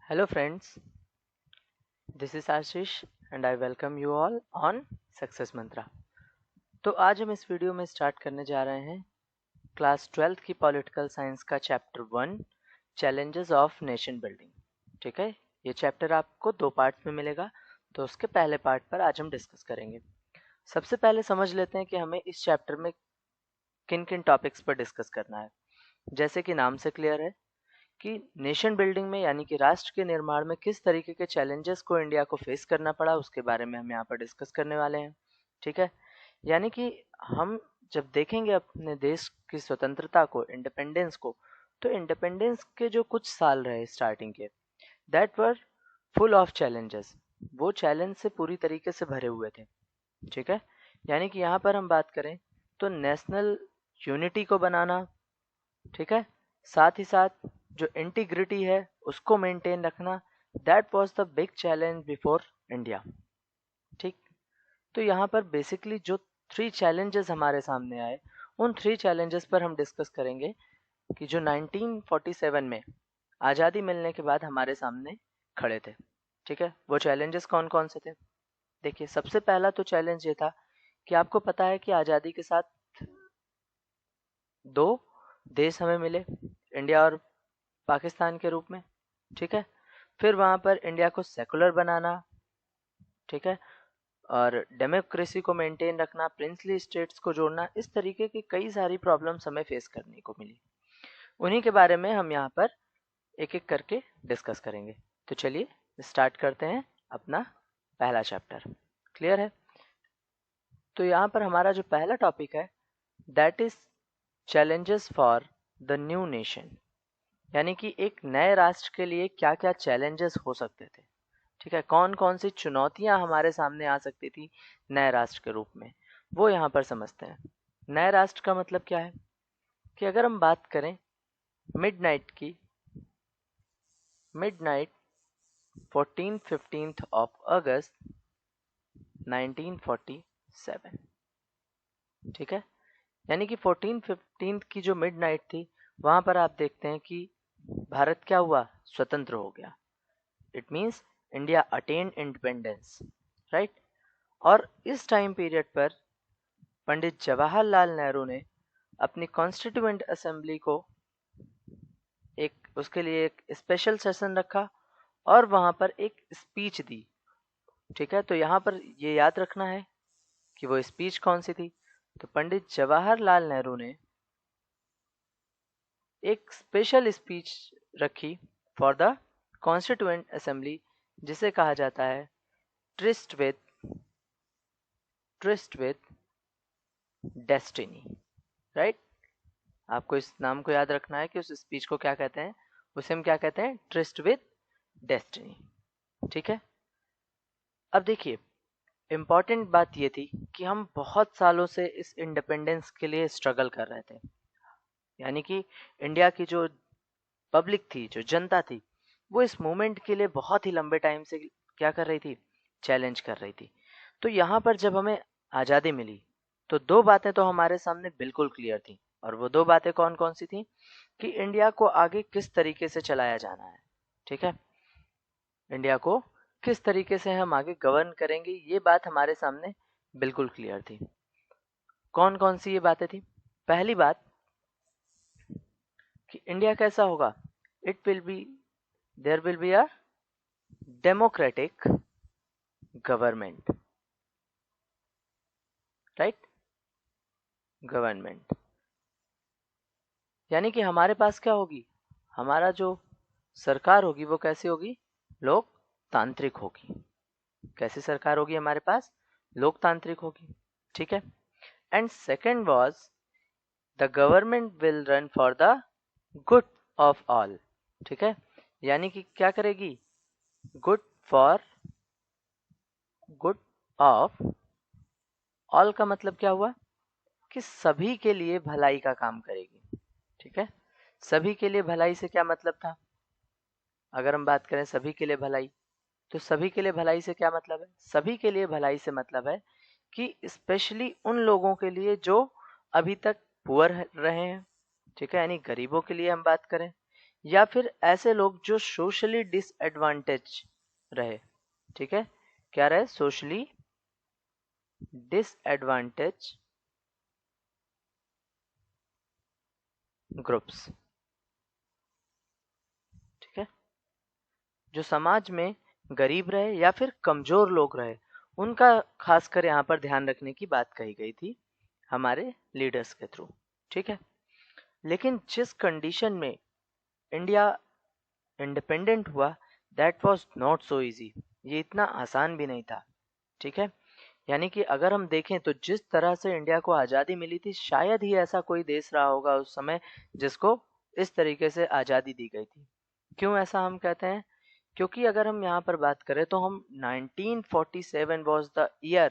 Hello friends, this is Ashish and I welcome you all on Success Mantra। तो आज हम इस video में स्टार्ट करने जा रहे हैं क्लास 12th की पॉलिटिकल साइंस का chapter 1 challenges of nation building. ठीक है, ये चैप्टर आपको दो पार्ट्स में मिलेगा, तो उसके पहले पार्ट पर आज हम डिस्कस करेंगे। सबसे पहले समझ लेते हैं कि हमें इस चैप्टर में किन किन टॉपिक्स पर डिस्कस करना है। जैसे कि नाम से क्लियर है कि नेशन बिल्डिंग में यानी कि राष्ट्र के निर्माण में किस तरीके के चैलेंजेस को इंडिया को फेस करना पड़ा, उसके बारे में हम यहाँ पर डिस्कस करने वाले हैं। ठीक है, यानी कि हम जब देखेंगे अपने देश की स्वतंत्रता को, इंडिपेंडेंस को, तो इंडिपेंडेंस के जो कुछ साल रहे स्टार्टिंग के, that were full of challenges. वो चैलेंज से पूरी तरीके से भरे हुए थे। ठीक है, यानी कि यहाँ पर हम बात करें तो नेशनल यूनिटी को बनाना, ठीक है, साथ ही साथ जो इंटीग्रिटी है उसको मेंटेन रखना, that was the big challenge before India. ठीक, तो यहाँ पर बेसिकली जो थ्री चैलेंजेस हमारे सामने आए, उन थ्री चैलेंजेस पर हम डिस्कस करेंगे कि जो 1947 में आज़ादी मिलने के बाद हमारे सामने खड़े थे। ठीक है, वो चैलेंजेस कौन कौन से थे। देखिए, सबसे पहला तो चैलेंज ये था कि आपको पता है कि आज़ादी के साथ दो देश हमें मिले, इंडिया और पाकिस्तान के रूप में। ठीक है, फिर वहाँ पर इंडिया को सेकुलर बनाना, ठीक है, और डेमोक्रेसी को मेंटेन रखना, प्रिंसली स्टेट्स को जोड़ना, इस तरीके की कई सारी प्रॉब्लम्स हमें फेस करने को मिली। उन्हीं के बारे में हम यहाँ पर एक एक करके डिस्कस करेंगे। तो चलिए स्टार्ट करते हैं अपना पहला चैप्टर। क्लियर है? तो यहाँ पर हमारा जो पहला टॉपिक है that is challenges for the new nation, यानी कि एक नए राष्ट्र के लिए क्या क्या चैलेंजेस हो सकते थे। ठीक है, कौन कौन सी चुनौतियां हमारे सामने आ सकती थी नए राष्ट्र के रूप में, वो यहाँ पर समझते हैं। नए राष्ट्र का मतलब क्या है कि अगर हम बात करें मिडनाइट की, मिडनाइट 14-15 ऑफ अगस्त 1947। ठीक है, यानी कि 14-15 की जो मिडनाइट थी, वहां पर आप देखते हैं कि भारत क्या हुआ, स्वतंत्र हो गया। It means India attain independence, right. और इस टाइम पीरियड पर पंडित जवाहरलाल नेहरू ने अपनी कॉन्स्टिट्यूएंट असेंबली को एक उसके लिए एक स्पेशल सेशन रखा और वहां पर एक स्पीच दी। ठीक है, तो यहाँ पर ये याद रखना है कि वो स्पीच कौन सी थी। तो पंडित जवाहरलाल नेहरू ने एक स्पेशल स्पीच रखी फॉर द कॉन्स्टिट्यूएंट असेंबली, जिसे कहा जाता है ट्रिस्ट विथ डेस्टिनी, राइट। आपको इस नाम को याद रखना है कि उस स्पीच को क्या कहते हैं, उसे हम क्या कहते हैं, ट्रिस्ट विद डेस्टिनी। ठीक है, अब देखिए, इम्पॉर्टेंट बात ये थी कि हम बहुत सालों से इस इंडिपेंडेंस के लिए स्ट्रगल कर रहे थे। यानी कि इंडिया की जो पब्लिक थी, जो जनता थी, वो इस मूवमेंट के लिए बहुत ही लंबे टाइम से क्या कर रही थी, चैलेंज कर रही थी। तो यहाँ पर जब हमें आज़ादी मिली तो दो बातें तो हमारे सामने बिल्कुल क्लियर थी, और वो दो बातें कौन कौन सी थी कि इंडिया को आगे किस तरीके से चलाया जाना है। ठीक है, इंडिया को किस तरीके से हम आगे गवर्न करेंगे, ये बात हमारे सामने बिल्कुल क्लियर थी। कौन कौन सी ये बातें थी। पहली बात कि इंडिया कैसा होगा, it will be, there will be a democratic government, right, government. यानी कि हमारे पास क्या होगी, हमारा जो सरकार होगी वो कैसी होगी, लोकतांत्रिक होगी। कैसी सरकार होगी हमारे पास, लोकतांत्रिक होगी। ठीक है, and second was the government will run for the good of all. ठीक है, यानी कि क्या करेगी, good for, good of all का मतलब क्या हुआ कि सभी के लिए भलाई का काम करेगी। ठीक है, सभी के लिए भलाई से क्या मतलब था, अगर हम बात करें सभी के लिए भलाई, तो सभी के लिए भलाई से क्या मतलब है, सभी के लिए भलाई से मतलब है कि स्पेशली उन लोगों के लिए जो अभी तक पुअर रहे हैं। ठीक है, यानी गरीबों के लिए हम बात करें, या फिर ऐसे लोग जो सोशली डिसएडवांटेज रहे, ठीक है, क्या रहे, सोशली डिसएडवांटेज ग्रुप्स, ठीक है, जो समाज में गरीब रहे या फिर कमजोर लोग रहे, उनका खासकर यहाँ पर ध्यान रखने की बात कही गई थी हमारे लीडर्स के थ्रू, ठीक है। लेकिन जिस कंडीशन में इंडिया इंडिपेंडेंट हुआ, that was not so easy, ये इतना आसान भी नहीं था, ठीक है। यानी कि अगर हम देखें तो जिस तरह से इंडिया को आज़ादी मिली थी, शायद ही ऐसा कोई देश रहा होगा उस समय जिसको इस तरीके से आज़ादी दी गई थी। क्यों ऐसा हम कहते हैं? क्योंकि अगर हम यहाँ पर बात करें तो हम 1947 was the year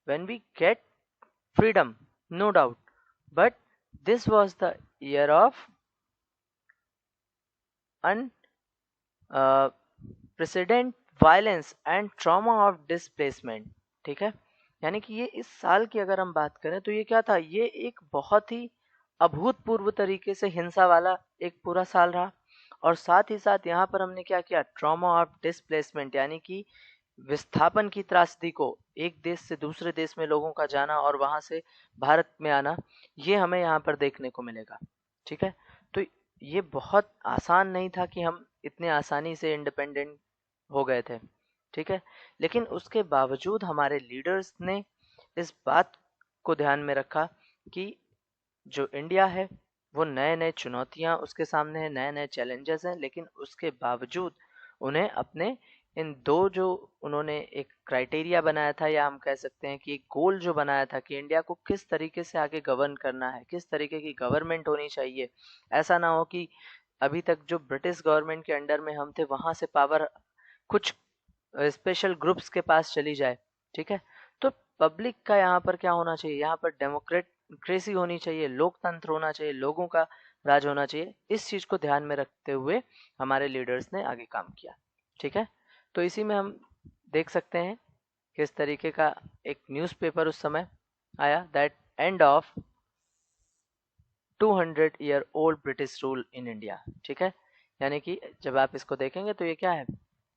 when we get freedom, no doubt, but this was the year of unprecedented violence and trauma of displacement, ठीक है। यानी कि ये इस साल की अगर हम बात करें तो ये क्या था, ये एक बहुत ही अभूतपूर्व तरीके से हिंसा वाला एक पूरा साल रहा। और साथ ही साथ यहाँ पर हमने क्या किया, ट्रॉमा ऑफ डिस्प्लेसमेंट, यानी कि विस्थापन की त्रासदी को, एक देश से दूसरे देश में लोगों का जाना और वहां से भारत में आना, ये हमें यहाँ पर देखने को मिलेगा, ठीक है। तो ये बहुत आसान नहीं था कि हम इतने आसानी से इंडिपेंडेंट हो गए थे, ठीक है। लेकिन उसके बावजूद हमारे लीडर्स ने इस बात को ध्यान में रखा कि जो इंडिया है वो नए नए चुनौतियां उसके सामने है, नए नए चैलेंजेस हैं, लेकिन उसके बावजूद उन्हें अपने इन दो जो उन्होंने एक क्राइटेरिया बनाया था, या हम कह सकते हैं कि एक गोल जो बनाया था कि इंडिया को किस तरीके से आगे गवर्न करना है, किस तरीके की गवर्नमेंट होनी चाहिए। ऐसा ना हो कि अभी तक जो ब्रिटिश गवर्नमेंट के अंडर में हम थे वहां से पावर कुछ स्पेशल ग्रुप्स के पास चली जाए, ठीक है। तो पब्लिक का यहाँ पर क्या होना चाहिए, यहाँ पर डेमोक्रेसी होनी चाहिए, लोकतंत्र होना चाहिए, लोगों का राज होना चाहिए। इस चीज को ध्यान में रखते हुए हमारे लीडर्स ने आगे काम किया, ठीक है। तो इसी में हम देख सकते हैं किस तरीके का एक न्यूज़पेपर उस समय आया, that end of 200-year old British rule in India, ठीक है। यानी कि जब आप इसको देखेंगे तो ये क्या है,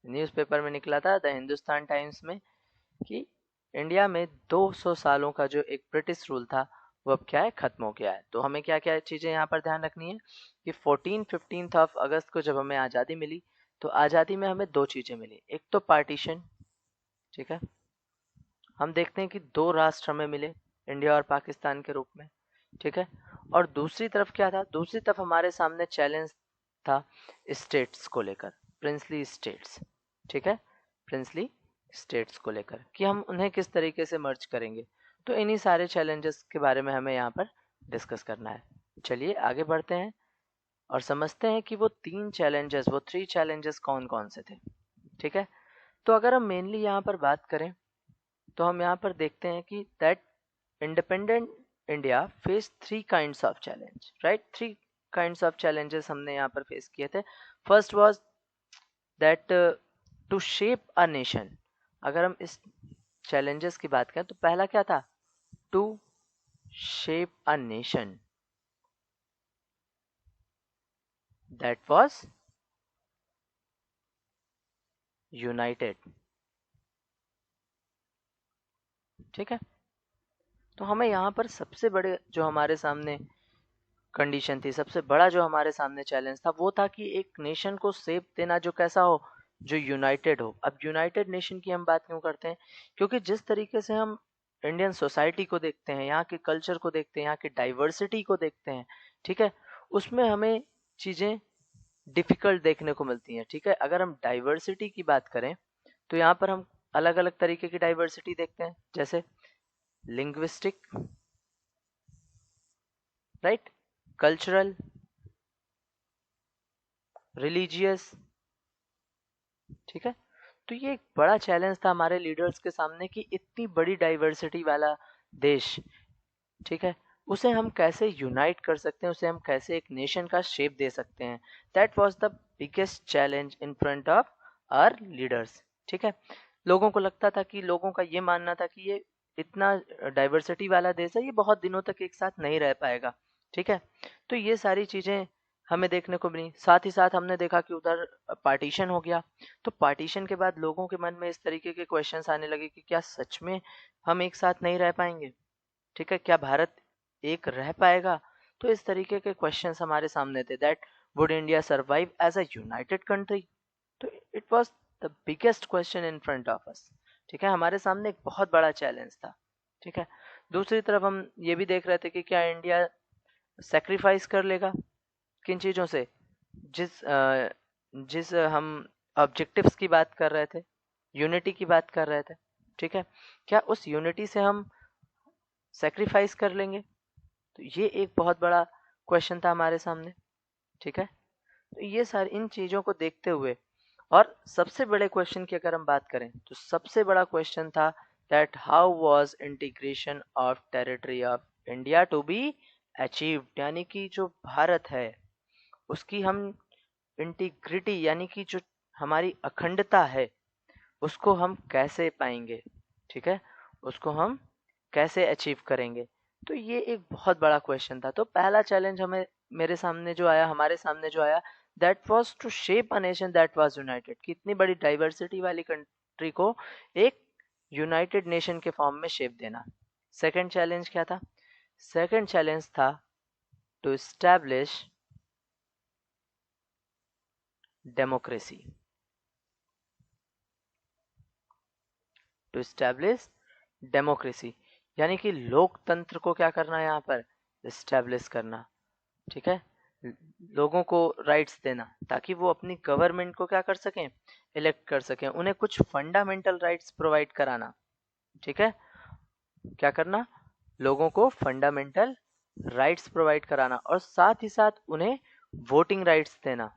न्यूज़पेपर में निकला था द हिंदुस्तान टाइम्स में कि इंडिया में 200 सालों का जो एक ब्रिटिश रूल था वो अब क्या है, खत्म हो गया है। तो हमें क्या क्या चीज़ें यहाँ पर ध्यान रखनी है कि 15 ऑफ अगस्त को जब हमें आज़ादी मिली, तो आज़ादी में हमें दो चीज़ें मिली, एक तो पार्टीशन, ठीक है, हम देखते हैं कि दो राष्ट्र हमें मिले, इंडिया और पाकिस्तान के रूप में, ठीक है। और दूसरी तरफ क्या था, दूसरी तरफ हमारे सामने चैलेंज था स्टेट्स को लेकर, प्रिंसली स्टेट्स, ठीक है, प्रिंसली स्टेट्स को लेकर कि हम उन्हें किस तरीके से मर्ज करेंगे। तो इन्हीं सारे चैलेंजेस के बारे में हमें यहाँ पर डिस्कस करना है। चलिए आगे बढ़ते हैं और समझते हैं कि वो थ्री चैलेंजेस कौन कौन से थे, ठीक है। तो अगर हम मेनली यहाँ पर बात करें तो हम यहाँ पर देखते हैं कि that independent India face three kinds of challenge, right, three kinds of challenges हमने यहाँ पर फेस किए थे। First was that to shape a nation. अगर हम इस चैलेंजेस की बात करें तो पहला क्या था, to shape a nation that was united, ठीक है। तो हमें यहाँ पर सबसे बड़े जो हमारे सामने कंडीशन थी, सबसे बड़ा जो हमारे सामने चैलेंज था वो था कि एक नेशन को शेप देना जो कैसा हो, जो यूनाइटेड हो। अब यूनाइटेड नेशन की हम बात क्यों करते हैं, क्योंकि जिस तरीके से हम इंडियन सोसाइटी को देखते हैं, यहाँ के कल्चर को देखते हैं, यहाँ की डाइवर्सिटी को देखते हैं, ठीक है, उसमें हमें चीज़ें डिफिकल्ट देखने को मिलती हैं, ठीक है। अगर हम डाइवर्सिटी की बात करें तो यहाँ पर हम अलग अलग तरीके की डाइवर्सिटी देखते हैं, जैसे लिंग्विस्टिक, राइट, कल्चरल, रिलीजियस, ठीक है। तो ये एक बड़ा चैलेंज था हमारे लीडर्स के सामने कि इतनी बड़ी डाइवर्सिटी वाला देश, ठीक है, उसे हम कैसे यूनाइट कर सकते हैं, उसे हम कैसे एक नेशन का शेप दे सकते हैं। That was the biggest challenge in front of our leaders, ठीक है। लोगों को लगता था कि, लोगों का ये मानना था कि ये इतना डाइवर्सिटी वाला देश है, ये बहुत दिनों तक एक साथ नहीं रह पाएगा, ठीक है। तो ये सारी चीज़ें हमें देखने को मिली। साथ ही साथ हमने देखा कि उधर पार्टीशन हो गया, तो पार्टीशन के बाद लोगों के मन में इस तरीके के क्वेश्चंस आने लगे कि क्या सच में हम एक साथ नहीं रह पाएंगे, ठीक है, क्या भारत एक रह पाएगा। तो इस तरीके के क्वेश्चंस हमारे सामने थे, that would India survive as a united country. तो it was the biggest question in front of us, ठीक है, हमारे सामने एक बहुत बड़ा चैलेंज था, ठीक है। दूसरी तरफ हम ये भी देख रहे थे कि क्या इंडिया सेक्रीफाइस कर लेगा, किन चीज़ों से, जिस हम ऑब्जेक्टिव्स की बात कर रहे थे, यूनिटी की बात कर रहे थे, ठीक है, क्या उस यूनिटी से हम सेक्रीफाइस कर लेंगे। तो ये एक बहुत बड़ा क्वेश्चन था हमारे सामने, ठीक है। तो ये सारी इन चीज़ों को देखते हुए, और सबसे बड़े क्वेश्चन की अगर हम बात करें तो सबसे बड़ा क्वेश्चन था that how was integration of territory of India to be achieved, यानी कि जो भारत है उसकी हम इंटीग्रिटी यानी कि जो हमारी अखंडता है उसको हम कैसे पाएंगे, ठीक है, उसको हम कैसे अचीव करेंगे। तो ये एक बहुत बड़ा क्वेश्चन था। तो पहला चैलेंज हमें मेरे सामने जो आया, हमारे सामने जो आया, that was to shape a nation that was united, कि इतनी बड़ी डाइवर्सिटी वाली कंट्री को एक यूनाइटेड नेशन के फॉर्म में शेप देना। सेकंड चैलेंज क्या था? सेकंड चैलेंज था to establish democracy, to establish democracy, यानी कि लोकतंत्र को क्या करना है यहाँ पर, एस्टैब्लिश करना, ठीक है, लोगों को राइट्स देना ताकि वो अपनी गवर्नमेंट को क्या कर सकें, इलेक्ट कर सकें, उन्हें कुछ फंडामेंटल राइट्स प्रोवाइड कराना, ठीक है, क्या करना, लोगों को फंडामेंटल राइट्स प्रोवाइड कराना, और साथ ही साथ उन्हें वोटिंग राइट्स देना,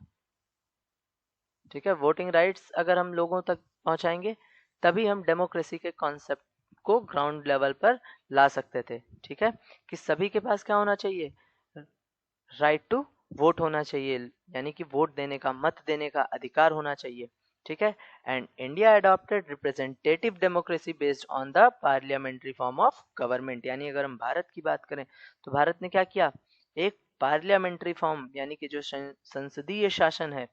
ठीक है। वोटिंग राइट्स अगर हम लोगों तक पहुंचाएंगे तभी हम डेमोक्रेसी के कॉन्सेप्ट को ग्राउंड लेवल पर ला सकते थे, ठीक है, कि सभी के पास क्या होना चाहिए, राइट टू वोट होना चाहिए, यानी कि वोट देने का, मत देने का अधिकार होना चाहिए, ठीक है। And India adopted representative democracy based on the parliamentary form of government, यानी अगर हम भारत की बात करें तो भारत ने क्या किया, एक पार्लियामेंट्री फॉर्म यानी कि जो संसदीय शासन है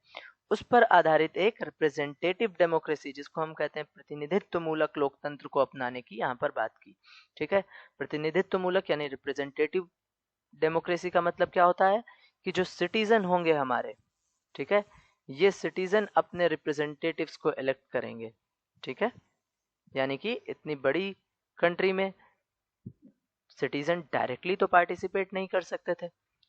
उस पर आधारित एक रिप्रेजेंटेटिव डेमोक्रेसी, जिसको हम कहते हैं प्रतिनिधित्व मूलक लोकतंत्र, को अपनाने की यहाँ पर बात की, ठीक है। प्रतिनिधित्व मूलक यानी रिप्रेजेंटेटिव डेमोक्रेसी का मतलब क्या होता है कि जो सिटीजन होंगे हमारे, ठीक है, ये सिटीजन अपने रिप्रेजेंटेटिव्स को इलेक्ट करेंगे, ठीक है, यानी कि इतनी बड़ी कंट्री में सिटीजन डायरेक्टली तो पार्टिसिपेट नहीं कर सकते थे,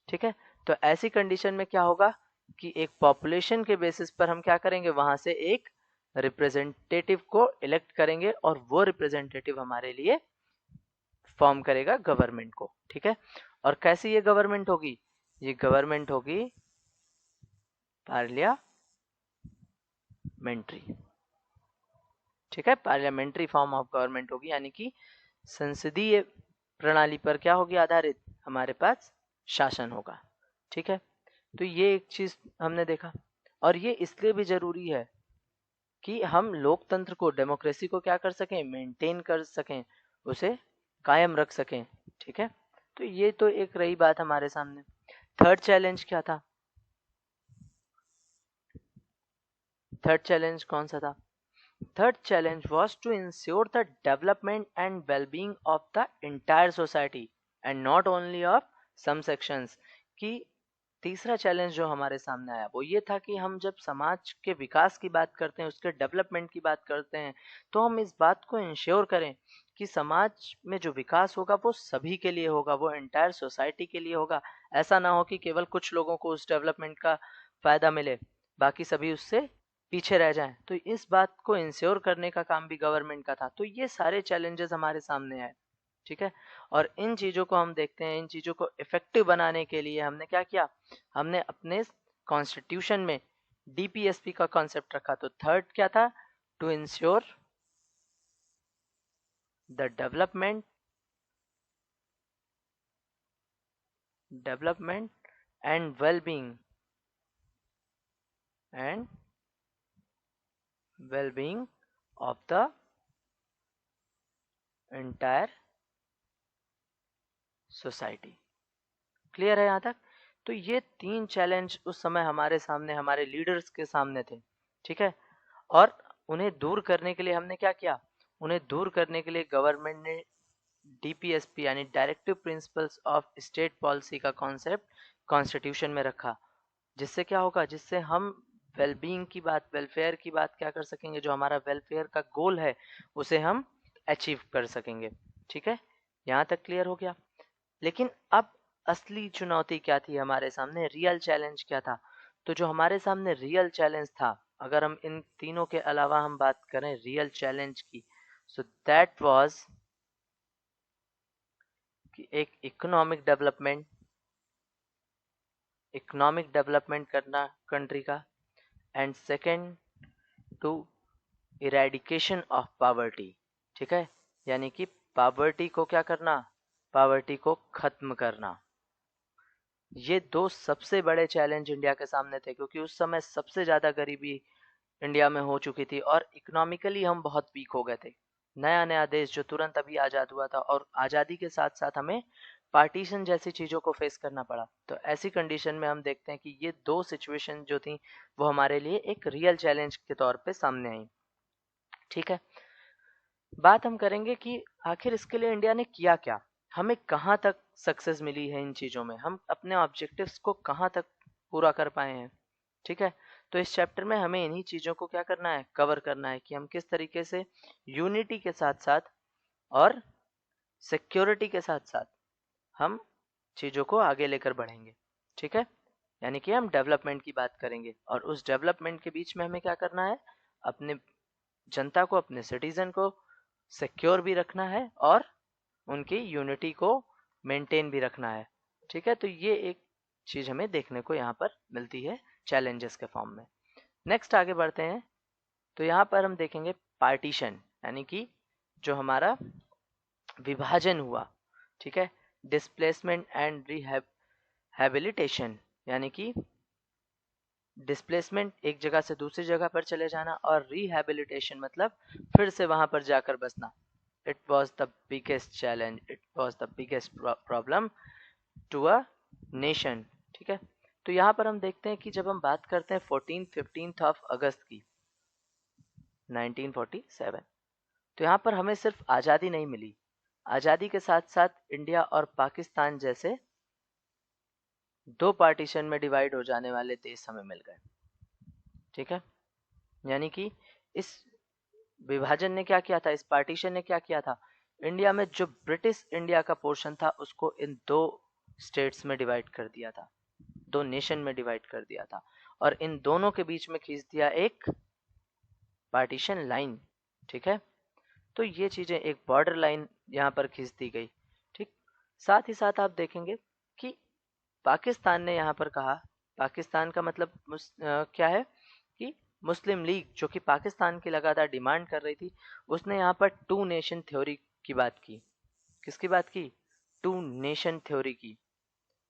ठीक है। तो ऐसी कंडीशन में क्या होगा कि एक पॉपुलेशन के बेसिस पर हम क्या करेंगे, वहां से एक रिप्रेजेंटेटिव को इलेक्ट करेंगे और वो रिप्रेजेंटेटिव हमारे लिए फॉर्म करेगा गवर्नमेंट को, ठीक है। और कैसी ये गवर्नमेंट होगी, ये गवर्नमेंट होगी पार्लियामेंट्री, ठीक है, पार्लियामेंट्री फॉर्म ऑफ गवर्नमेंट होगी, यानी कि संसदीय प्रणाली पर क्या होगी आधारित, हमारे पास शासन होगा, ठीक है। तो ये एक चीज हमने देखा, और ये इसलिए भी जरूरी है कि हम लोकतंत्र को, डेमोक्रेसी को क्या कर सकें, मेंटेन कर सकें, उसे कायम रख सकें, ठीक है। तो ये तो एक रही बात हमारे सामने। थर्ड चैलेंज क्या था, थर्ड चैलेंज कौन सा था? Third challenge was to ensure the development and well-being of the entire society and not only of some sections। कि तीसरा चैलेंज जो हमारे सामने आया वो ये था कि हम जब समाज के विकास की बात करते हैं, उसके डेवलपमेंट की बात करते हैं, तो हम इस बात को इंश्योर करें कि समाज में जो विकास होगा वो सभी के लिए होगा, वो एंटायर सोसाइटी के लिए होगा। ऐसा ना हो कि केवल कुछ लोगों को उस डेवलपमेंट का फायदा मिले, बाकी सभी उससे पीछे रह जाएं। तो इस बात को इंश्योर करने का काम भी गवर्नमेंट का था। तो ये सारे चैलेंजेस हमारे सामने आए, ठीक है। और इन चीज़ों को हम देखते हैं, इन चीज़ों को इफेक्टिव बनाने के लिए हमने क्या किया, हमने अपने कॉन्स्टिट्यूशन में डीपीएसपी का कॉन्सेप्ट रखा। तो थर्ड क्या था, to ensure the development and wellbeing and wellbeing of the entire society. Clear है यहाँ तक? तो ये 3 चैलेंज उस समय हमारे सामने, हमारे लीडर्स के सामने थे, ठीक है। और उन्हें दूर करने के लिए हमने क्या किया, उन्हें दूर करने के लिए गवर्नमेंट ने डीपीएसपी यानी directive principles of state policy का कॉन्सेप्ट कॉन्स्टिट्यूशन में रखा। जिससे क्या होगा, जिससे हम वेलबींग की बात, वेलफेयर की बात क्या कर सकेंगे, जो हमारा वेलफेयर का गोल है उसे हम अचीव कर सकेंगे, ठीक है। यहाँ तक क्लियर हो गया। लेकिन अब असली चुनौती क्या थी हमारे सामने, रियल चैलेंज क्या था। तो जो हमारे सामने रियल चैलेंज था, अगर हम इन तीनों के अलावा हम बात करें रियल चैलेंज की, सो दैट वाज कि एक इकोनॉमिक डेवलपमेंट करना कंट्री का, and second to eradication of poverty, ठीक है। यानी कि पावर्टी को क्या करना, पावर्टी को खत्म करना। ये दो सबसे बड़े चैलेंज इंडिया के सामने थे, क्योंकि उस समय सबसे ज़्यादा गरीबी इंडिया में हो चुकी थी और इकोनॉमिकली हम बहुत वीक हो गए थे। नया नया देश जो तुरंत अभी आज़ाद हुआ था, और आज़ादी के साथ साथ हमें पार्टीशन जैसी चीज़ों को फेस करना पड़ा। तो ऐसी कंडीशन में हम देखते हैं कि ये दो सिचुएशन जो थी वो हमारे लिए एक रियल चैलेंज के तौर पे सामने आई, ठीक है। बात हम करेंगे कि आखिर इसके लिए इंडिया ने किया क्या, हमें कहाँ तक सक्सेस मिली है इन चीज़ों में, हम अपने ऑब्जेक्टिव्स को कहाँ तक पूरा कर पाए हैं, ठीक है। तो इस चैप्टर में हमें इन्हीं चीज़ों को क्या करना है, कवर करना है कि हम किस तरीके से यूनिटी के साथ साथ और सिक्योरिटी के साथ साथ हम चीज़ों को आगे लेकर बढ़ेंगे, ठीक है। यानी कि हम डेवलपमेंट की बात करेंगे, और उस डेवलपमेंट के बीच में हमें क्या करना है, अपने जनता को, अपने सिटीजन को सिक्योर भी रखना है और उनकी यूनिटी को मेंटेन भी रखना है, ठीक है। तो ये एक चीज़ हमें देखने को यहाँ पर मिलती है चैलेंजेस के फॉर्म में। नेक्स्ट आगे बढ़ते हैं। तो यहाँ पर हम देखेंगे पार्टीशन, यानी कि जो हमारा विभाजन हुआ, ठीक है। डिस्प्लेसमेंट एंड रिहैबिलिटेशन, यानी कि डिस्प्लेसमेंट एक जगह से दूसरी जगह पर चले जाना, और रिहैबिलिटेशन मतलब फिर से वहां पर जाकर बसना। It was the biggest challenge, it was the biggest problem to a nation, ठीक है। तो यहाँ पर हम देखते हैं कि जब हम बात करते हैं 15th ऑफ अगस्त की 1947, तो यहाँ पर हमें सिर्फ आज़ादी नहीं मिली, आज़ादी के साथ साथ इंडिया और पाकिस्तान जैसे दो पार्टीशन में डिवाइड हो जाने वाले देश हमें मिल गए, ठीक है। यानी कि इस विभाजन ने क्या किया था, इस पार्टीशन ने क्या किया था, इंडिया में जो ब्रिटिश इंडिया का पोर्शन था उसको इन दो स्टेट्स में डिवाइड कर दिया था, दो नेशन में डिवाइड कर दिया था, और इन दोनों के बीच में खींच दिया एक पार्टीशन लाइन, ठीक है। तो ये चीजें एक बॉर्डर लाइन यहाँ पर खींच दी गई, ठीक। साथ ही साथ आप देखेंगे कि पाकिस्तान ने यहाँ पर कहा, पाकिस्तान का मतलब क्या है कि मुस्लिम लीग, जो कि पाकिस्तान की लगातार डिमांड कर रही थी, उसने यहाँ पर टू नेशन थ्योरी की बात की। किसकी बात की, टू नेशन थ्योरी की।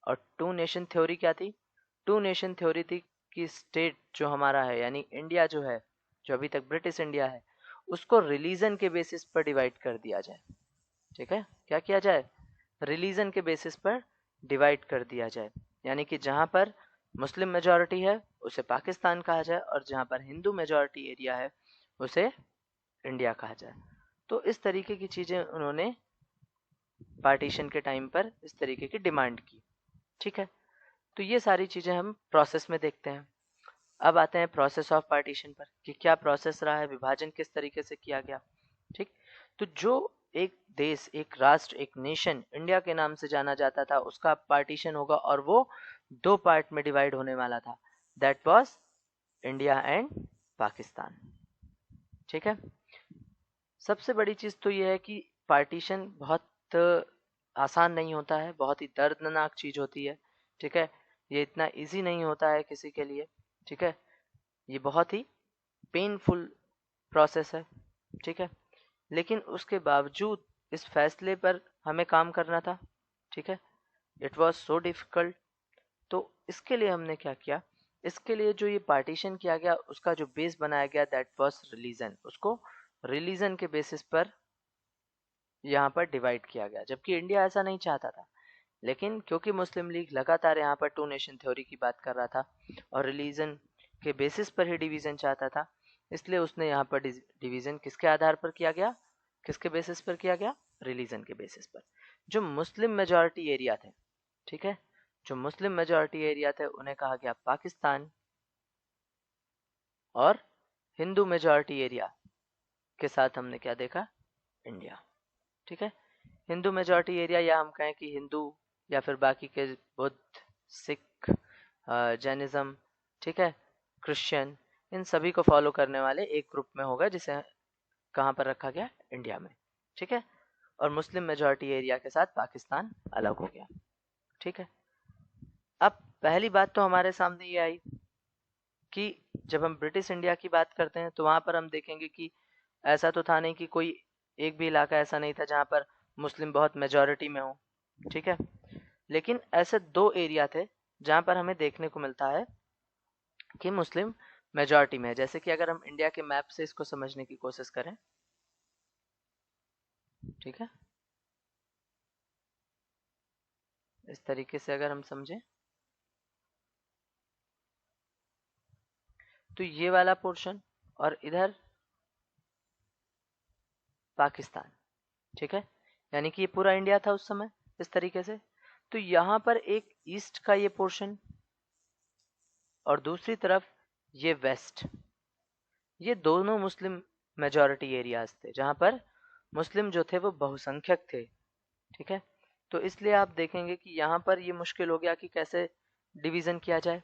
और टू नेशन थ्योरी क्या थी, टू नेशन थ्योरी थी कि स्टेट जो हमारा है, यानी इंडिया जो है, जो अभी तक ब्रिटिश इंडिया है, उसको रिलीजन के बेसिस पर डिवाइड कर दिया जाए, ठीक है। क्या किया जाए, रिलीजन के बेसिस पर डिवाइड कर दिया जाए, यानी कि जहाँ पर मुस्लिम मेजॉरिटी है उसे पाकिस्तान कहा जाए, और जहाँ पर हिंदू मेजॉरिटी एरिया है उसे इंडिया कहा जाए। तो इस तरीके की चीज़ें उन्होंने पार्टीशन के टाइम पर इस तरीके की डिमांड की, ठीक है। तो ये सारी चीज़ें हम प्रोसेस में देखते हैं। अब आते हैं प्रोसेस ऑफ पार्टीशन पर कि क्या प्रोसेस रहा है, विभाजन किस तरीके से किया गया, ठीक। तो जो एक देश, एक राष्ट्र, एक नेशन इंडिया के नाम से जाना जाता था, उसका पार्टीशन होगा और वो दो पार्ट में डिवाइड होने वाला था, that was India and Pakistan, ठीक है। सबसे बड़ी चीज़ तो ये है कि पार्टीशन बहुत आसान नहीं होता है, बहुत ही दर्दनाक चीज़ होती है, ठीक है। ये इतना इजी नहीं होता है किसी के लिए, ठीक है। ये बहुत ही पेनफुल प्रोसेस है, ठीक है। लेकिन उसके बावजूद इस फैसले पर हमें काम करना था, ठीक है। It was so difficult. तो इसके लिए हमने क्या किया, इसके लिए जो ये पार्टीशन किया गया उसका जो बेस बनाया गया दैट वॉज रिलीजन, उसको रिलीजन के बेसिस पर यहाँ पर डिवाइड किया गया, जबकि इंडिया ऐसा नहीं चाहता था। लेकिन क्योंकि मुस्लिम लीग लगातार यहाँ पर टू नेशन थ्योरी की बात कर रहा था और रिलीजन के बेसिस पर ही डिवीजन चाहता था, इसलिए उसने यहाँ पर डिवीजन किसके आधार पर किया गया, किसके बेसिस पर किया गया, रिलीजन के बेसिस पर। जो मुस्लिम मेजॉरिटी एरिया थे, ठीक है, जो मुस्लिम मेजॉरिटी एरिया थे उन्हें कहा गया पाकिस्तान, और हिंदू मेजॉरिटी एरिया के साथ हमने क्या देखा, इंडिया। ठीक है, हिंदू मेजॉरिटी एरिया या हम कहें कि हिंदू या फिर बाकी के बुद्ध, सिख, जैनिज्म, ठीक है, क्रिश्चियन, इन सभी को फॉलो करने वाले एक ग्रुप में होगा जिसे कहाँ पर रखा गया, इंडिया में। ठीक है, और मुस्लिम मेजॉरिटी एरिया के साथ पाकिस्तान अलग हो गया। ठीक है, अब पहली बात तो हमारे सामने ये आई कि जब हम ब्रिटिश इंडिया की बात करते हैं तो वहाँ पर हम देखेंगे कि ऐसा तो था नहीं कि कोई एक भी इलाका ऐसा नहीं था जहाँ पर मुस्लिम बहुत मेजॉरिटी में हो। ठीक है, लेकिन ऐसे दो एरिया थे जहाँ पर हमें देखने को मिलता है कि मुस्लिम मेजॉरिटी में है। जैसे कि अगर हम इंडिया के मैप से इसको समझने की कोशिश करें, ठीक है, इस तरीके से अगर हम समझें तो ये वाला पोर्शन और इधर पाकिस्तान, ठीक है, यानी कि ये पूरा इंडिया था उस समय इस तरीके से। तो यहाँ पर एक ईस्ट का ये पोर्शन और दूसरी तरफ ये वेस्ट, ये दोनों मुस्लिम मेजॉरिटी एरियाज थे जहाँ पर मुस्लिम जो थे वो बहुसंख्यक थे। ठीक है, तो इसलिए आप देखेंगे कि यहाँ पर ये मुश्किल हो गया कि कैसे डिवीज़न किया जाए।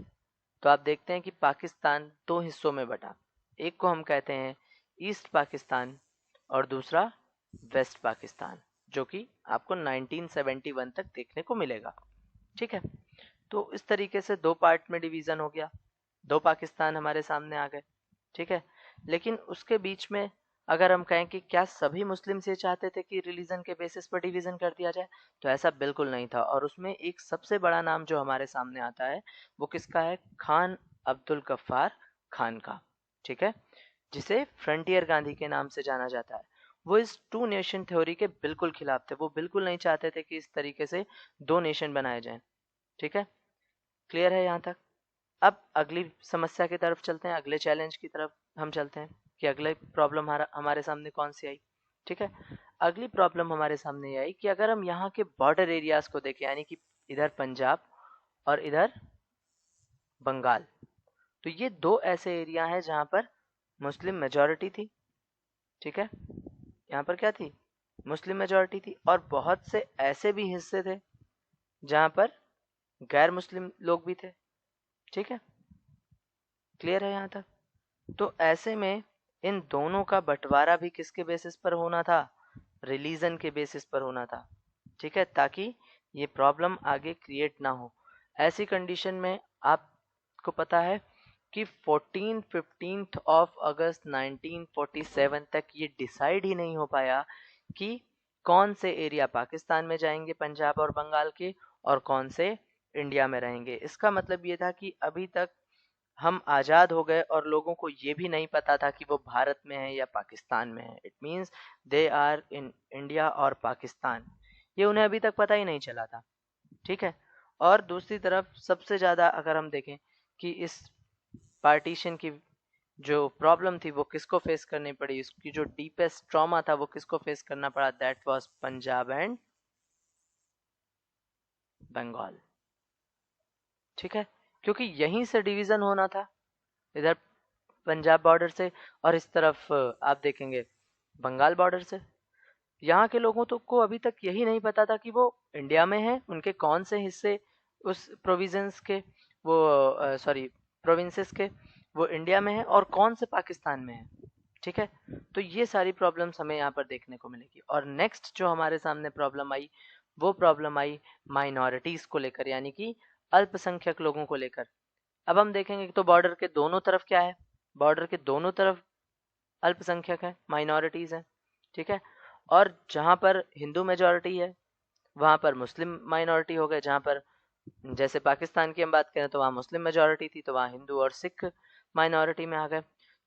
तो आप देखते हैं कि पाकिस्तान दो हिस्सों में बटा, एक को हम कहते हैं ईस्ट पाकिस्तान और दूसरा वेस्ट पाकिस्तान, जो कि आपको 1971 तक देखने को मिलेगा। ठीक है, तो इस तरीके से दो पार्ट में डिवीज़न हो गया, दो पाकिस्तान हमारे सामने आ गए। ठीक है, लेकिन उसके बीच में अगर हम कहें कि क्या सभी मुस्लिम्स ये चाहते थे कि रिलीजन के बेसिस पर डिवीज़न कर दिया जाए, तो ऐसा बिल्कुल नहीं था। और उसमें एक सबसे बड़ा नाम जो हमारे सामने आता है वो किसका है, खान अब्दुल गफ्फार खान का। ठीक है, जिसे फ्रंटियर गांधी के नाम से जाना जाता है। वो इस टू नेशन थ्योरी के बिल्कुल खिलाफ थे, वो बिल्कुल नहीं चाहते थे कि इस तरीके से दो नेशन बनाए जाएं। ठीक है, क्लियर है यहाँ तक। अब अगली समस्या की तरफ चलते हैं, अगले चैलेंज की तरफ हम चलते हैं कि अगले प्रॉब्लम हमारे सामने कौन सी आई। ठीक है, अगली प्रॉब्लम हमारे सामने ये आई कि अगर हम यहाँ के बॉर्डर एरियाज को देखें, यानी कि इधर पंजाब और इधर बंगाल, तो ये दो ऐसे एरिया हैं जहाँ पर मुस्लिम मेजॉरिटी थी। ठीक है, यहाँ पर क्या थी, मुस्लिम मेजॉरिटी थी, और बहुत से ऐसे भी हिस्से थे जहाँ पर गैर मुस्लिम लोग भी थे। ठीक है, क्लियर है यहाँ तक। तो ऐसे में इन दोनों का बंटवारा भी किसके बेसिस पर होना था, रिलीजन के बेसिस पर होना था। ठीक है, ताकि ये प्रॉब्लम आगे क्रिएट ना हो। ऐसी कंडीशन में आपको पता है कि 15 ऑफ अगस्त 1947 तक ये डिसाइड ही नहीं हो पाया कि कौन से एरिया पाकिस्तान में जाएंगे पंजाब और बंगाल के और कौन से इंडिया में रहेंगे। इसका मतलब ये था कि अभी तक हम आज़ाद हो गए और लोगों को ये भी नहीं पता था कि वो भारत में है या पाकिस्तान में है। It means they are in India और पाकिस्तान, ये उन्हें अभी तक पता ही नहीं चला था। ठीक है, और दूसरी तरफ सबसे ज़्यादा अगर हम देखें कि इस पार्टीशन की जो प्रॉब्लम थी वो किसको फेस करनी पड़ी, इसकी जो डीपेस्ट ट्रॉमा था वो किसको फेस करना पड़ा, that was Punjab and Bengal. ठीक है, क्योंकि यहीं से डिवीज़न होना था, इधर पंजाब बॉर्डर से और इस तरफ आप देखेंगे बंगाल बॉर्डर से। यहाँ के लोगों तो को अभी तक यही नहीं पता था कि वो इंडिया में है, उनके कौन से हिस्से उस प्रोविजंस के, वो सॉरी प्रोविंसेस के वो इंडिया में है और कौन से पाकिस्तान में है। ठीक है, तो ये सारी प्रॉब्लम्स हमें यहाँ पर देखने को मिलेगी। और नेक्स्ट जो हमारे सामने प्रॉब्लम आई वो प्रॉब्लम आई माइनॉरिटीज को लेकर, यानी कि अल्पसंख्यक लोगों को लेकर। अब हम देखेंगे तो बॉर्डर के दोनों तरफ क्या है, बॉर्डर के दोनों तरफ अल्पसंख्यक है, माइनॉरिटीज है। ठीक है, और जहाँ पर हिंदू मेजॉरिटी है वहाँ पर मुस्लिम माइनॉरिटी हो गए, जहाँ पर जैसे पाकिस्तान की हम बात करें तो वहाँ मुस्लिम मेजॉरिटी थी तो वहाँ हिंदू और सिख माइनॉरिटी में आ गए।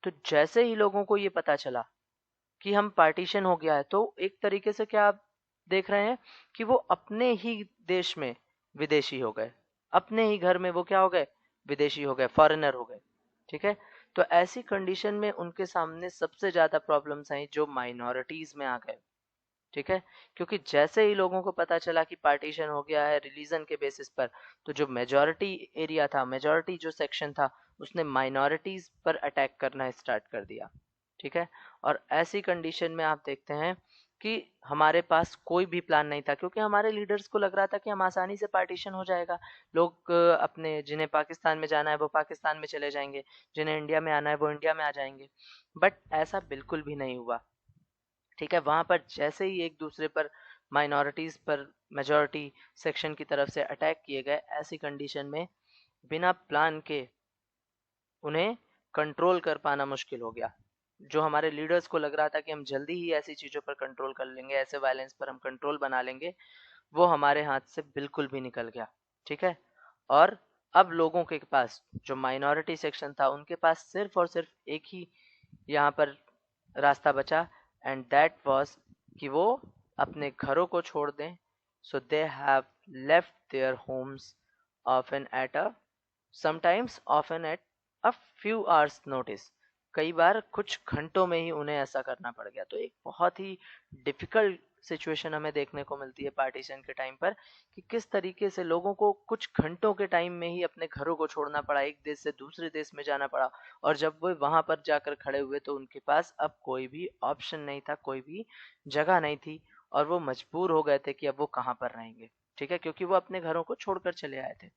तो जैसे ही लोगों को ये पता चला कि हम पार्टीशन हो गया है, तो एक तरीके से क्या आप देख रहे हैं कि वो अपने ही देश में विदेशी हो गए, अपने ही घर में वो क्या हो गए, विदेशी हो गए, फॉरेनर हो गए। ठीक है, तो ऐसी कंडीशन में उनके सामने सबसे ज्यादा प्रॉब्लम्स आई जो माइनॉरिटीज में आ गए। ठीक है, क्योंकि जैसे ही लोगों को पता चला कि पार्टीशन हो गया है रिलीजन के बेसिस पर, तो जो मेजॉरिटी एरिया था, मेजॉरिटी जो सेक्शन था, उसने माइनॉरिटीज पर अटैक करना स्टार्ट कर दिया। ठीक है, और ऐसी कंडीशन में आप देखते हैं कि हमारे पास कोई भी प्लान नहीं था, क्योंकि हमारे लीडर्स को लग रहा था कि हम आसानी से पार्टीशन हो जाएगा, लोग अपने जिन्हें पाकिस्तान में जाना है वो पाकिस्तान में चले जाएंगे, जिन्हें इंडिया में आना है वो इंडिया में आ जाएंगे। बट ऐसा बिल्कुल भी नहीं हुआ। ठीक है, वहां पर जैसे ही एक दूसरे पर माइनॉरिटीज पर मेजॉरिटी सेक्शन की तरफ से अटैक किए गए, ऐसी कंडीशन में बिना प्लान के उन्हें कंट्रोल कर पाना मुश्किल हो गया। जो हमारे लीडर्स को लग रहा था कि हम जल्दी ही ऐसी चीजों पर कंट्रोल कर लेंगे, ऐसे वायलेंस पर हम कंट्रोल बना लेंगे, वो हमारे हाथ से बिल्कुल भी निकल गया। ठीक है, और अब लोगों के पास, जो माइनॉरिटी सेक्शन था, उनके पास सिर्फ और सिर्फ एक ही यहाँ पर रास्ता बचा, एंड दैट वाज कि वो अपने घरों को छोड़ दें। So they have left their homes often at a sometimes often at a few hours notice. कई बार कुछ घंटों में ही उन्हें ऐसा करना पड़ गया। तो एक बहुत ही डिफिकल्ट सिचुएशन हमें देखने को मिलती है पार्टीशन के टाइम पर, कि किस तरीके से लोगों को कुछ घंटों के टाइम में ही अपने घरों को छोड़ना पड़ा, एक देश से दूसरे देश में जाना पड़ा। और जब वो वहां पर जाकर खड़े हुए तो उनके पास अब कोई भी ऑप्शन नहीं था, कोई भी जगह नहीं थी, और वो मजबूर हो गए थे कि अब वो कहाँ पर रहेंगे। ठीक है, क्योंकि वो अपने घरों को छोड़कर चले आए थे।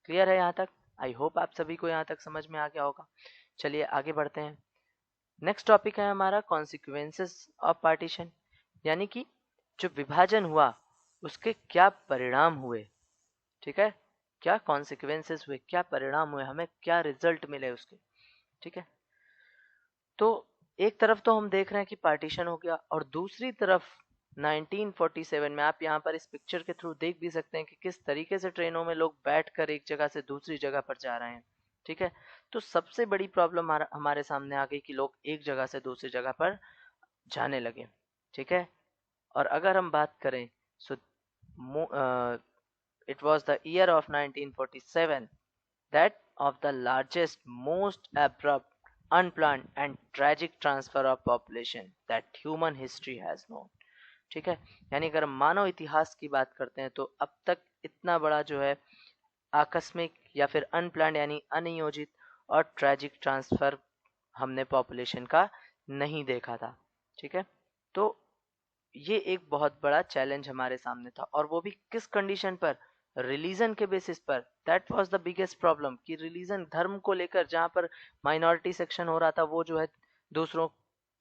क्लियर है यहाँ तक? आई होप आप सभी को यहाँ तक समझ में आ गया होगा। चलिए आगे बढ़ते हैं। नेक्स्ट टॉपिक है हमारा कॉन्सिक्वेंसेस ऑफ पार्टीशन, यानी कि जो विभाजन हुआ उसके क्या परिणाम हुए। ठीक है, क्या कॉन्सिक्वेंसेस हुए, क्या परिणाम हुए, हमें क्या रिजल्ट मिले उसके। ठीक है, तो एक तरफ तो हम देख रहे हैं कि पार्टीशन हो गया, और दूसरी तरफ 1947 में आप यहाँ पर इस पिक्चर के थ्रू देख भी सकते हैं कि किस तरीके से ट्रेनों में लोग बैठकर एक जगह से दूसरी जगह पर जा रहे हैं। ठीक है, तो सबसे बड़ी प्रॉब्लम हमारे सामने आ गई कि लोग एक जगह से दूसरी जगह पर जाने लगे। ठीक है, और अगर हम बात करें, सो it was the year of 1947 that of the largest, most abrupt, unplanned and tragic transfer of population that human history has known। ठीक है, यानी अगर हम मानव इतिहास की बात करते हैं तो अब तक इतना बड़ा जो है आकस्मिक या फिर अनप्लान्ड यानी अनियोजित और ट्रेजिक ट्रांसफर हमने पॉपुलेशन का नहीं देखा था। ठीक है, तो ये एक बहुत बड़ा चैलेंज हमारे सामने था, और वो भी किस कंडीशन पर, रिलीजन के बेसिस पर। That was the biggest problem कि रिलीजन, धर्म को लेकर जहाँ पर माइनॉरिटी सेक्शन हो रहा था, वो जो है दूसरों,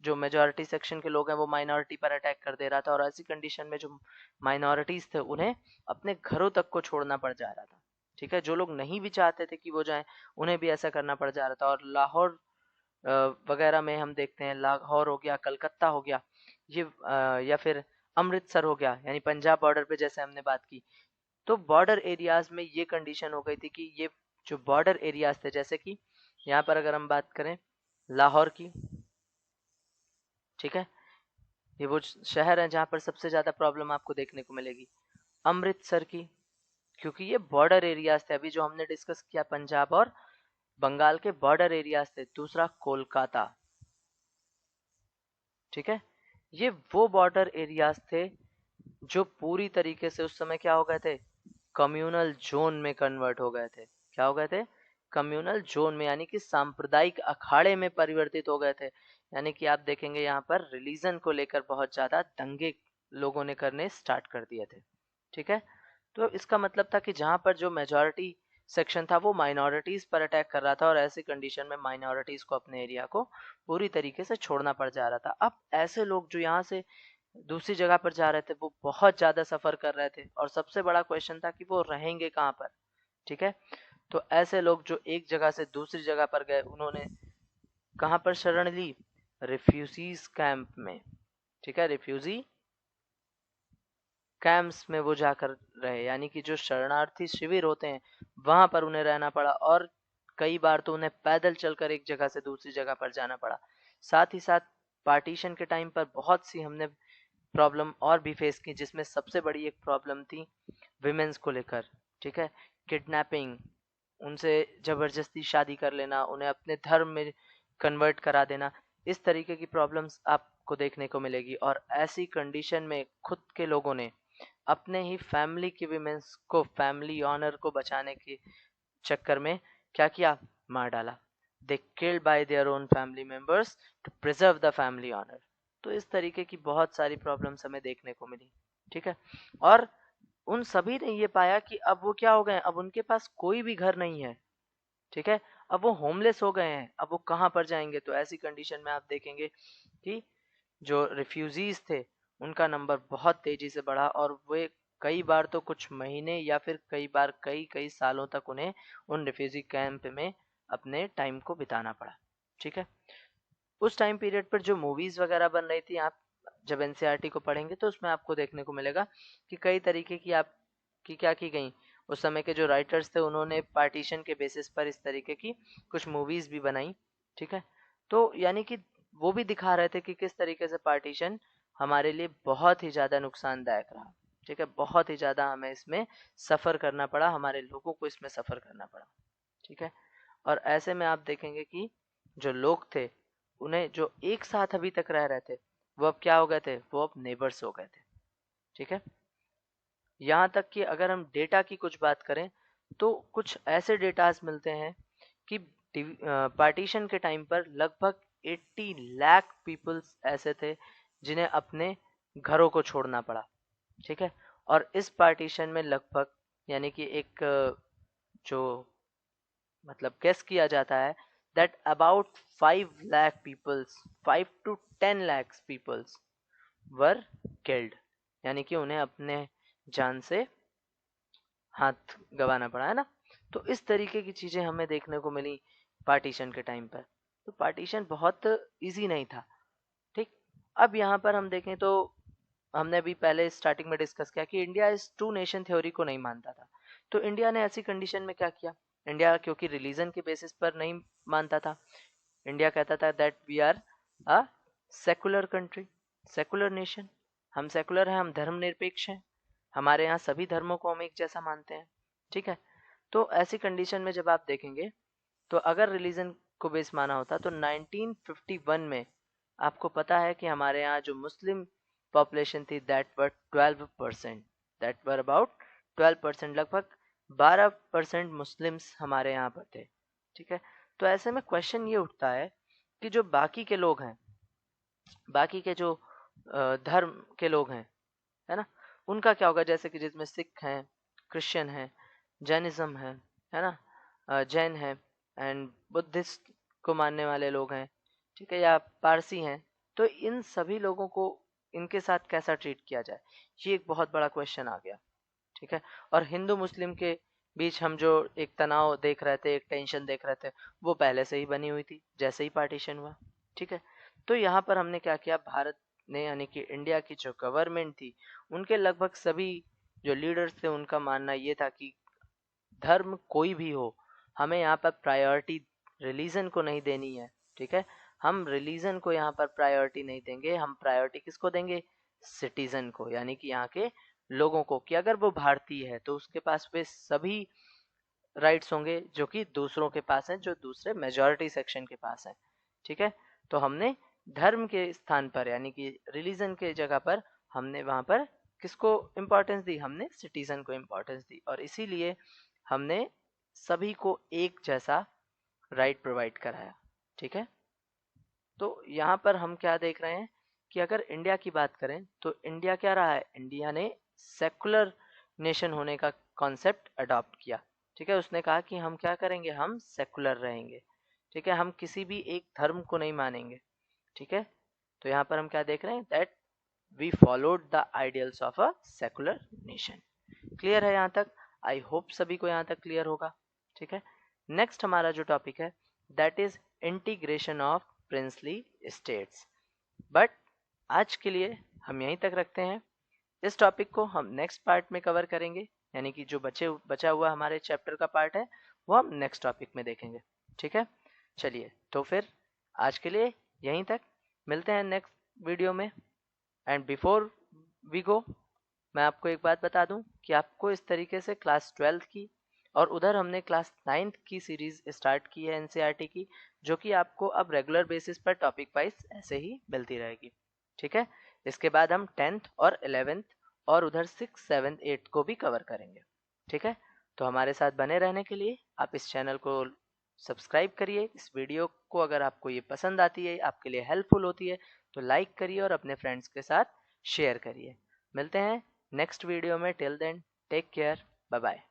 जो मेजॉरिटी सेक्शन के लोग हैं वो माइनॉरिटी पर अटैक कर दे रहा था, और ऐसी कंडीशन में जो माइनॉरिटीज थे उन्हें अपने घरों तक को छोड़ना पड़ जा रहा था। ठीक है, जो लोग नहीं भी चाहते थे कि वो जाएं, उन्हें भी ऐसा करना पड़ जा रहा था। और लाहौर वगैरह में हम देखते हैं, लाहौर हो गया, कलकत्ता हो गया, ये या फिर अमृतसर हो गया, यानी पंजाब बॉर्डर पे जैसे हमने बात की, तो बॉर्डर एरियाज में ये कंडीशन हो गई थी कि ये जो बॉर्डर एरियाज थे, जैसे कि यहाँ पर अगर हम बात करें लाहौर की, ठीक है, ये वो शहर है जहाँ पर सबसे ज्यादा प्रॉब्लम आपको देखने को मिलेगी। अमृतसर की, क्योंकि ये बॉर्डर एरियाज थे, अभी जो हमने डिस्कस किया पंजाब और बंगाल के बॉर्डर एरियाज थे। दूसरा कोलकाता। ठीक है, ये वो बॉर्डर एरियाज थे जो पूरी तरीके से उस समय क्या हो गए थे, कम्युनल जोन में कन्वर्ट हो गए थे। क्या हो गए थे, कम्युनल जोन में, यानी कि सांप्रदायिक अखाड़े में परिवर्तित हो गए थे। यानी कि आप देखेंगे यहाँ पर रिलीजन को लेकर बहुत ज्यादा दंगे लोगों ने करने स्टार्ट कर दिए थे। ठीक है, तो इसका मतलब था कि जहाँ पर जो मेजॉरिटी सेक्शन था वो माइनॉरिटीज पर अटैक कर रहा था, और ऐसी कंडीशन में माइनॉरिटीज को अपने एरिया को पूरी तरीके से छोड़ना पड़ जा रहा था। अब ऐसे लोग जो यहाँ से दूसरी जगह पर जा रहे थे वो बहुत ज्यादा सफर कर रहे थे, और सबसे बड़ा क्वेश्चन था कि वो रहेंगे कहाँ पर। ठीक है, तो ऐसे लोग जो एक जगह से दूसरी जगह पर गए, उन्होंने कहाँ पर शरण ली, रिफ्यूजीज कैंप में। ठीक है, रिफ्यूजी कैंप्स में वो जाकर रहे, यानी कि जो शरणार्थी शिविर होते हैं वहां पर उन्हें रहना पड़ा, और कई बार तो उन्हें पैदल चलकर एक जगह से दूसरी जगह पर जाना पड़ा। साथ ही साथ पार्टीशन के टाइम पर बहुत सी हमने प्रॉब्लम और भी फेस की, जिसमें सबसे बड़ी एक प्रॉब्लम थी विमेंस को लेकर, ठीक है, किडनैपिंग, उनसे ज़बरदस्ती शादी कर लेना, उन्हें अपने धर्म में कन्वर्ट करा देना, इस तरीके की प्रॉब्लम्स आपको देखने को मिलेगी। और ऐसी कंडीशन में खुद के लोगों ने अपने ही फैमिली की विमेंस को, फैमिली ऑनर को बचाने के चक्कर में क्या किया, मार डाला। They killed by their own family members to preserve the family honour. तो इस तरीके की बहुत सारी प्रॉब्लम्स हमें देखने को मिली, ठीक है। और उन सभी ने ये पाया कि अब वो क्या हो गए, अब उनके पास कोई भी घर नहीं है, ठीक है, अब वो होमलेस हो गए हैं, अब वो कहाँ पर जाएंगे। तो ऐसी कंडीशन में आप देखेंगे कि जो रिफ्यूजीज थे उनका नंबर बहुत तेजी से बढ़ा, और वे कई बार तो कुछ महीने या फिर कई बार कई कई सालों तक उन्हें उन रिफ्यूजी कैंप में अपने टाइम को बिताना पड़ा, ठीक है। उस टाइम पीरियड पर जो मूवीज वगैरह बन रही थी, आप जब एनसीईआरटी को पढ़ेंगे तो उसमें आपको देखने को मिलेगा कि कई तरीके की आपकी क्या की गई। उस समय के जो राइटर्स थे उन्होंने पार्टीशन के बेसिस पर इस तरीके की कुछ मूवीज भी बनाई, ठीक है। तो यानी कि वो भी दिखा रहे थे कि किस तरीके से पार्टीशन हमारे लिए बहुत ही ज़्यादा नुकसानदायक रहा, ठीक है, बहुत ही ज़्यादा हमें इसमें सफ़र करना पड़ा, हमारे लोगों को इसमें सफ़र करना पड़ा, ठीक है। और ऐसे में आप देखेंगे कि जो लोग थे उन्हें जो एक साथ अभी तक रह रहे थे वो अब क्या हो गए थे, वो अब नेबर्स हो गए थे, ठीक है। यहाँ तक कि अगर हम डेटा की कुछ बात करें तो कुछ ऐसे डेटाज मिलते हैं कि पार्टीशन के टाइम पर लगभग 80 लाख पीपल्स ऐसे थे जिन्हें अपने घरों को छोड़ना पड़ा, ठीक है। और इस पार्टीशन में लगभग, यानी कि एक जो मतलब गेस किया जाता है that about 5 lakh peoples, 5 to 10 lakhs peoples were killed, यानी कि उन्हें अपने जान से हाथ गंवाना पड़ा, है ना। तो इस तरीके की चीजें हमें देखने को मिली पार्टीशन के टाइम पर। तो पार्टीशन बहुत इजी नहीं था, ठीक। अब यहाँ पर हम देखें तो हमने अभी पहले स्टार्टिंग में डिस्कस किया कि इंडिया इस टू नेशन थ्योरी को नहीं मानता था। तो इंडिया ने ऐसी कंडीशन में क्या किया, इंडिया क्योंकि रिलीजन के बेसिस पर नहीं मानता था, इंडिया कहता था that we are a secular country, secular nation, हम सेकुलर हैं, हम धर्मनिरपेक्ष हैं, हमारे यहाँ सभी धर्मों को हम एक जैसा मानते हैं, ठीक है। तो ऐसी कंडीशन में जब आप देखेंगे तो अगर रिलीजन को बेस माना होता तो 1951 में आपको पता है कि हमारे यहाँ जो मुस्लिम पॉपुलेशन थी that were 12%, that were about 12%, लगभग 12% मुस्लिम्स हमारे यहाँ पर थे, ठीक है। तो ऐसे में क्वेश्चन ये उठता है कि जो बाकी के लोग हैं, बाकी के जो धर्म के लोग हैं, है ना, उनका क्या होगा। जैसे कि जिसमें सिख हैं, क्रिश्चियन हैं, जैनिज्म है ना, जैन है, एंड बुद्धिस्ट को मानने वाले लोग हैं, ठीक है, या पारसी हैं। तो इन सभी लोगों को इनके साथ कैसा ट्रीट किया जाए, ये एक बहुत बड़ा क्वेश्चन आ गया, ठीक है। और हिंदू मुस्लिम के बीच हम जो एक तनाव देख रहे थे, एक टेंशन देख रहे थे, वो पहले से ही बनी हुई थी जैसे ही पार्टीशन हुआ, ठीक है। तो यहाँ पर हमने क्या किया, भारत ने यानी कि इंडिया की जो गवर्नमेंट थी उनके लगभग सभी जो लीडर्स थे उनका मानना ये था कि धर्म कोई भी हो, हमें यहाँ पर प्रायोरिटी रिलीजन को नहीं देनी है, ठीक है। हम रिलीजन को यहाँ पर प्रायोरिटी नहीं देंगे, हम प्रायोरिटी किसको देंगे, सिटीजन को, यानी कि यहाँ के लोगों को, कि अगर वो भारतीय है तो उसके पास वे सभी राइट्स होंगे जो कि दूसरों के पास हैं, जो दूसरे मेजॉरिटी सेक्शन के पास हैं, ठीक है। तो हमने धर्म के स्थान पर यानी कि रिलीजन के जगह पर हमने वहाँ पर किसको इम्पोर्टेंस दी, हमने सिटीजन को इम्पोर्टेंस दी, और इसीलिए हमने सभी को एक जैसा राइट प्रोवाइड कराया, ठीक है। तो यहाँ पर हम क्या देख रहे हैं कि अगर इंडिया की बात करें तो इंडिया क्या रहा है, इंडिया ने सेकुलर नेशन होने का कॉन्सेप्ट अडॉप्ट किया, ठीक है। उसने कहा कि हम क्या करेंगे, हम सेकुलर रहेंगे, ठीक है, हम किसी भी एक धर्म को नहीं मानेंगे, ठीक है। तो यहाँ पर हम क्या देख रहे हैं, that we followed the ideals of a secular nation. Clear है यहाँ तक, आई होप सभी को यहाँ तक क्लियर होगा, ठीक है। नेक्स्ट हमारा जो टॉपिक है that is integration of princely states. But आज के लिए हम यहीं तक रखते हैं, इस टॉपिक को हम नेक्स्ट पार्ट में कवर करेंगे, यानी कि जो बचा हुआ हमारे चैप्टर का पार्ट है वो हम नेक्स्ट टॉपिक में देखेंगे, ठीक है। चलिए तो फिर आज के लिए यहीं तक, मिलते हैं नेक्स्ट वीडियो में। And before we go. मैं आपको एक बात बता दूं कि आपको इस तरीके से क्लास 12th की और उधर हमने क्लास 9th की सीरीज स्टार्ट की है एनसीईआरटी की, जो कि आपको अब रेगुलर बेसिस पर टॉपिक वाइज ऐसे ही मिलती रहेगी। ठीक है, इसके बाद हम 10th और 11th और उधर 6th 7th 8th को भी कवर करेंगे। ठीक है, तो हमारे साथ बने रहने के लिए आप इस चैनल को सब्सक्राइब करिए। इस वीडियो को अगर आपको ये पसंद आती है, आपके लिए हेल्पफुल होती है, तो लाइक करिए और अपने फ्रेंड्स के साथ शेयर करिए। मिलते हैं नेक्स्ट वीडियो में। Till then take care, bye bye.